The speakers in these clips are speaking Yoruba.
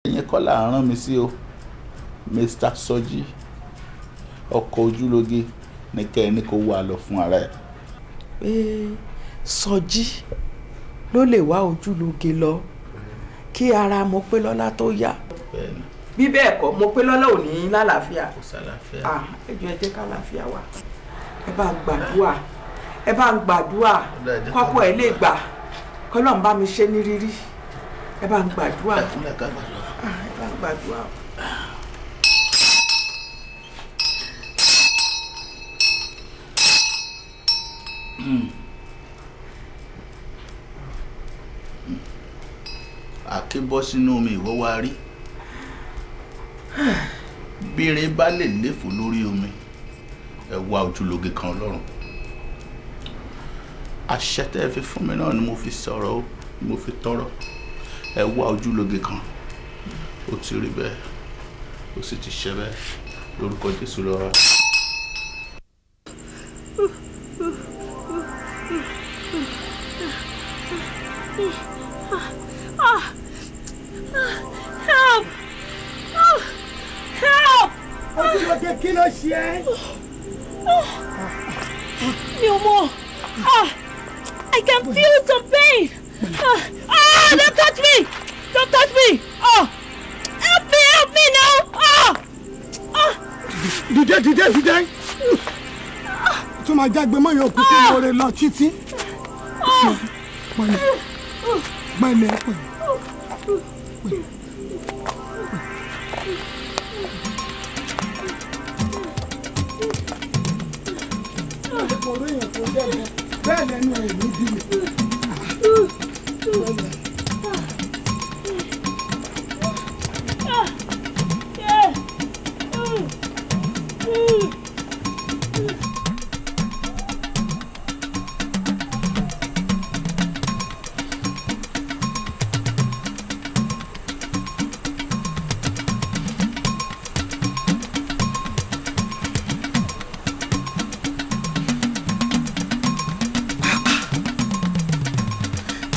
ẹ̀yin kọ́ là ń rán mi sí o Mr. Sọjí ọkọ̀ ojúlóge ní kẹ́ni kó wà lọ fún ara ẹ̀. pé Sọjí ló lè wá ojúlóge lọ kí ara Mọ́pélọ́lá tó yá. bí bẹ́ẹ̀ kọ́ Mọ́pélọ́lá ò ní lálàáfíà. kò sálàáfíà. ẹ jọ̀ọ́ ẹ jẹ́ ká láàfíà wà. ẹ bá ń gbàdúrà kọ́kọ́ ẹ lè gbà kọ́lọ́n bá mi ṣe ní rírí. ẹ bá ń gbàdúrà. àké bọ́ sínú omi ìwọ wá rí bírin bá lè léfò lórí omi ẹ wá ojúlóge kan Ọlọ́run àṣẹ tẹ́ fi fún mi náà ni mo fi sọ̀rọ̀ ó ni mo fi tọrọ ẹ wá ojúlóge kan ó ti rí bẹ́ẹ̀ ó sì ti ṣe bẹ́ẹ̀ lórúkọ Jésù lọ́wọ́. Help! Help! Ojúlóge kí ló ṣe é? Mi ò mọ̀. I can feel some pain. Don't touch me! Don't touch me! Help me now! Dìde. Tún máa jágbe mọ́ yòókù tí mo rè lọ títí. Pẹ̀lẹ́. Bẹ́ẹ̀ lẹ́nu ẹ̀ ló bí mi.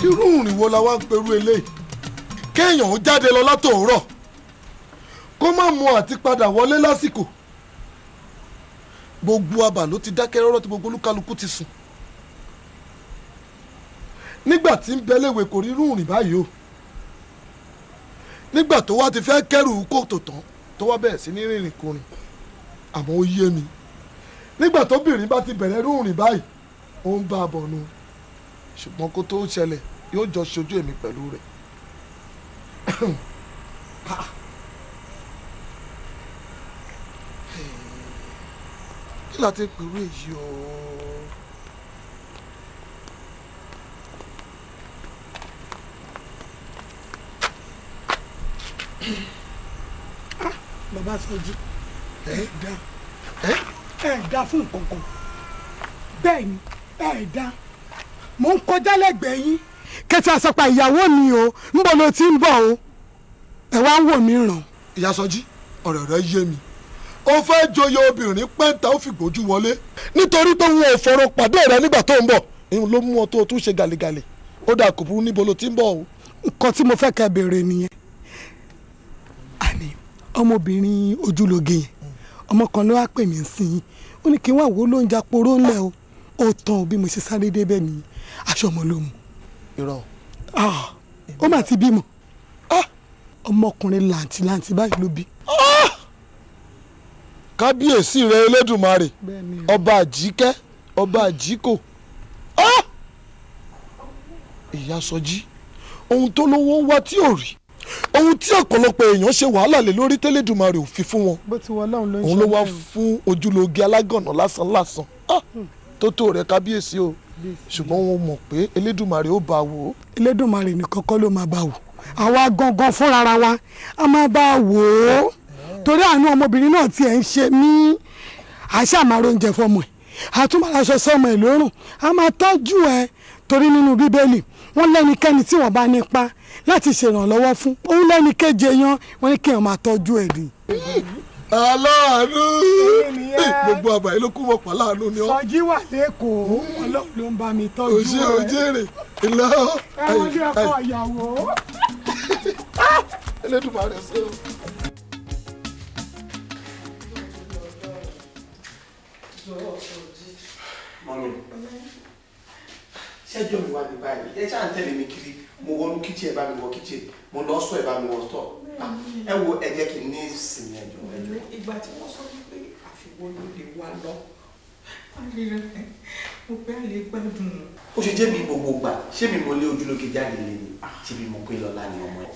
irú ìrìn wo la wá ń perú eléyìí kéèyàn ó jáde lọ látòórọ̀ kó má mu àti padà wọlé lásìkò gbogbo abà ló ti dákẹ́ rọ́rọ́ tí gbogbo olúkálukú ti sùn nígbà tí ń bẹ́lẹ̀wé kò rí irú ìrìn báyìí o nígbà tó wá ti fẹ́ kẹ́rù kòtò tán tó wá bẹ̀rẹ̀ sí ní rìnrìn kùnrin àmọ́ ó yé mi nígbà tóbìnrin bá ti bẹ̀rẹ̀ irú ìrìn báyìí ó ń bá a bọ̀ nù ṣùgbọ́n kó tó ṣẹlẹ̀ yóò jọ ṣojú èmi pẹ̀lú rẹ̀. kí la ti pèrú èyí o. Bàbá Sọjí ẹ dá fún nǹkan kan bẹ́ẹ̀ ni ẹ dá mo ń kọjá lẹ́gbẹ̀ẹ́ yín kẹtì àsọpà ìyàwó mi o ń bọ̀ ló ti ń bọ̀ o ẹ wá ń wò mí ràn. Ìyá Sọjí ọ̀rọ̀ rẹ yé mi ó fẹ́ joyè obìnrin pẹ́ńtà ó fi gbójú wọlé nítorí pé wọn ò fọ̀rọ̀ pàdé rẹ nígbà tó ń bọ̀ ìhun ló mú ọ tó o tún ṣe gàlégàlé ó dà kò burú níbo ló ti ń bọ̀ o. nǹkan tí mo fẹ́ kẹ́ béèrè nìyẹn àní ọmọbìnrin ojúlóge yẹn ọmọ kan ló wá pè mí sí i ó ní kí n wá wo ló ń ja poró ńlẹ̀ o ó tán bí mo ṣe sáré débẹ̀ ní aṣọ ọmọ ló mu. irọ́ ó mà ti bímọ ọmọkùnrin làǹtìlàǹtì báyìí ló bí. kábíyèsí rẹ Elédùmarè ọba àjíkẹ́ ọba àjíkò Ìyá Sọjí ohun tó lówó wá tí ò rí ohun tí ọ̀pọ̀lọpọ̀ èèyàn ṣe wàhálà lé lórí tẹ́lẹ̀dùmarè ò fi fún wọn òun ló wá fún ojúlóge alágànná lásán tó rẹ kábíyèsí o ṣùgbọ́n wọn mọ̀ pé Elédùmarè ó bá wò ó. Elédùmarè nìkan kọ́ ló máa bá wò àwa gangan fúnra wa a máa bá wò ó torí àánú ọmọbìnrin náà tiẹ̀ ń ṣe mí àṣà máa róúnjẹ fọmọ ẹ̀ àtúmọ̀láṣọ sọmọ ẹ̀ lórùn a máa tọ́jú ẹ̀ torí nínú Bíbélì wọ́n lẹ́nikẹ́ni tí wọ́n bá nípa láti ṣèrànlọ́wọ́ fún òun lẹ́ni kéje yan wọ́n ní kéèyàn máa tọ́jú ẹ̀ ni. aláàánú gbogbo àbàyè ló kú mọ̀ pọ̀ láàánú ni ọ́. Sọjí wà lẹ́kọ̀ọ́ Ọlọ́run ló ń bá mi tọ́jú ẹ̀. òjèrè ìlọ. ẹ̀wọ̀n ní ọkọ ìyàwó. Elédùmarè ṣe o. Mọ́mí, ṣẹ́jọ́ mi wá ní báyìí. Ẹ ṣáà ń tẹ̀lé mi kiri. Mo wọnú kíchìn ẹ bá mi wọ kíchìn. Mo lọ sọ ẹ bá mi wọ sọ. Ẹ wo ẹ jẹ́ kí n ní ìsinmi ẹjọ́. Ìgbà tí wọ́n sọ wípé àfiwọ́ ló lè wá lọ. Mo pé a lè gbádùn. Ó ṣe jẹ́ mi gbogbo gbà. Ṣé mi mo lé ojúlóge jáde lé ni? Ṣé mi mo pé lọ́la ni ọmọ ẹ?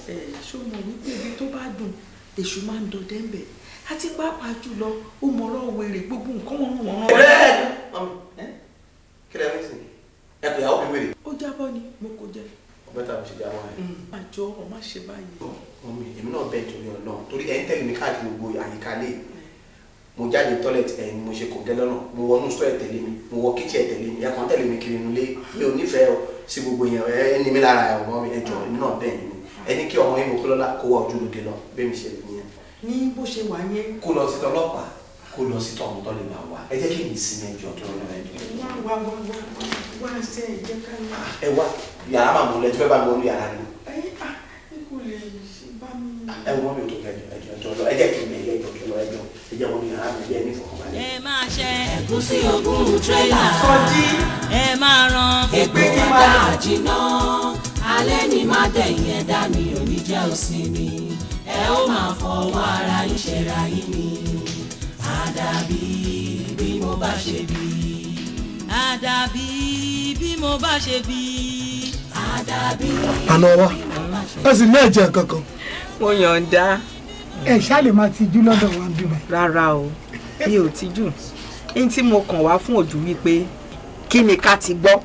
Ṣé o mọ̀ wípé ibi tó bá dùn, èṣù máa ń dọdẹ ń bẹ̀. Àti pàápàá jùlọ, ó mọ ọ̀rọ̀ wèrè gbogbo nǹkan wọn rán. Kí lẹ rí sí? Ẹ pè àwọn mi wèrè. Ó jábọ́ ni mo kò jẹ. Ọbẹ̀ tàbí ṣe jábọ́ ẹ. Àjọ ọ̀rọ̀ má ṣe báyìí. Mọ́mí, èmi náà bẹ́ẹ̀ torí ọ̀nà torí ẹ̀ ń tẹ̀lé mi káàkiri gbogbo àyíká lé. Mo jáde tọ́lẹ̀tì ẹ̀yìn mo ṣe kò gẹ́ lọ́nà. Mo wọnú sọ́ ẹ̀ tẹ̀lé mi. Mo wọ kíchìn ẹ̀ tẹ̀lé mi. Ẹ kàn tẹ̀lé mi kiri nulẹ̀. Mi ò nífẹ̀ẹ́ sí gbogbo yẹn. Ẹ ní mi lára ẹ̀ ọmọ mi ẹjọ́ èmi náà bẹ́ẹ̀ ni. Ẹ ní kí ọmọ yín mo kó lọ́la kó wá ojúlóge lọ. Bẹ́ẹ̀ mi ṣe lè ní ní bó ṣe wà yẹn. Kó lọ sí ọlọ́pàá kó lọ sí tọ̀hún tó lè máa wá ẹ jẹ́ kí mi sinmi ẹjọ́ tó lọ́nà ẹjọ́. wá ṣe ẹ̀jẹ̀ ká lọ. ẹ wá yàrá màmú lẹ́jọ́ fẹ́ bá mi wọnú yàrá ni. kò lè ṣe bá mi. ẹ wọ́n mi ò tó ẹjọ́ lọ ẹ jẹ́ kí mi ẹjọ́ tó lọ ẹjọ́ ẹ jẹ́ wọnú yàrá mi bí ẹni fọkànbalẹ̀. ẹ máa ṣe ẹ̀gúsí ogún tírélà Sọjí. ẹ máa ran epo ọ̀dà jìnnà alẹ́ ní má dẹ̀yìn ẹ̀dá mi ò ní jẹ́ òsinmi ẹ ó máa fọwọ́ ara yín ṣẹ̀ra yín ni àdàbí bí mo bá ṣe bí àdàbí bí mo bá ṣe bí àdàbí. àná wa ẹ sì ní ẹ̀jẹ̀ kankan. mo yọ̀ǹda. ẹ ṣáà lè máa tijú lọ́dọ̀ wa bí báyìí. rárá o mi ò tijú ní tí mo kàn wá fún ojú wípé kí ni ká ti gbọ́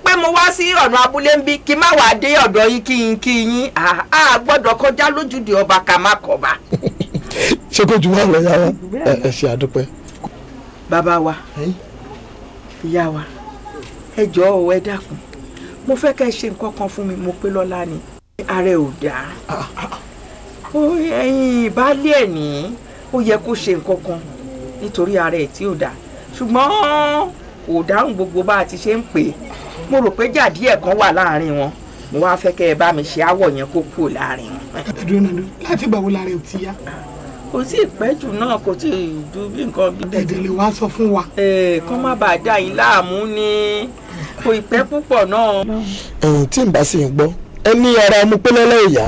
pé mo wá sí ọ̀nà abúlé ń bí kí má wàá dé ọ̀dọ̀ yín kí yín a gbọ́dọ̀ kọjá lójúde ọba ká má kọba. ṣé kò jù wá lọ yá wa ẹ ṣe àdúpẹ́. bàbá wa ìyá wa ẹ jọ̀ọ́ o ẹ dákun mo fẹ́ kẹ́ ẹ ṣe nǹkan kan fún mi mo pé lọ́la ni ààrẹ ò dáa ẹ̀yin ìbálẹ̀ ẹ̀ ní ó yẹ kó ṣe nǹkan kan nítorí ààrẹ tí ò dáa ṣùgbọ́n kò dáhùn gbogbo bá a ti ṣe ń pè é mo rò pé jà díẹ̀ kan wà láàrin wọn mo wá fẹ́ kẹ́ ẹ bá mi ṣe áwọ̀ yẹn kó kúrò láàrin wọn. ẹdùnúdú láti gbà wo lára ẹ ti yá. kò sí ìpẹ́jù náà kò tí ì ju bí nǹkan bí. ẹ̀jẹ̀ lè wá sọ fún wa. kán má bàa dá yín láàmú ni kò ì pẹ́ púpọ̀ náà. ẹ̀yìn tí n bá sì ń gbọ́ ẹ ní ara ọmọ pẹ́lẹ́lẹ́ ìyá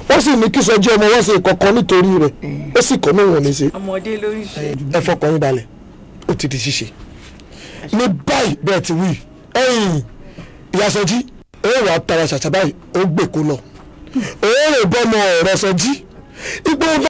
wọ́n sì ní kí Sọjí ọmọ wọn ṣe kankan nítorí rẹ̀ ó sì kọ́ níwọ̀n ní ṣe. ọmọdé ló ń ṣe. ẹ fọkàn yín balẹ̀ ó ti di ṣíṣe ní báyìí bẹ́ẹ̀ ti wí ẹ̀yìn ìyá Sọjí ó wà tara ṣàṣà báyìí ó gbè kó lọ ó rè bọ́mọ ọ̀rọ̀ Sọjí igbó